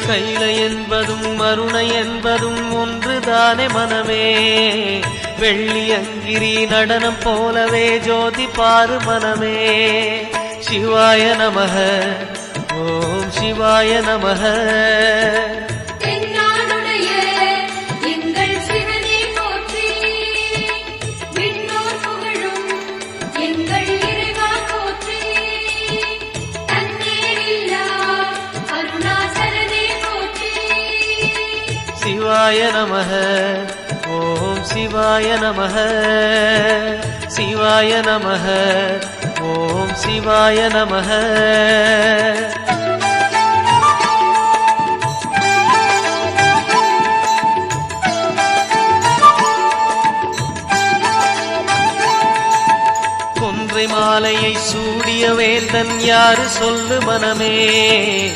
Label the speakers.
Speaker 1: கைலை என்பதும் மருணை என்பதும் ஒன்றுதானே மனமே. வெள்ளி அங்கிரி நடனம் போலவே ஜோதி பாரு மனமே. சிவாய நமக ஓம் சிவாய நமக. சிவாய நமக ஓம் சிவாய நமக. சிவாய நமக ஓம் சிவாய நமக. கொன்றை மாலையை சூடிய வேந்தன் யாரு சொல்லு மனமே.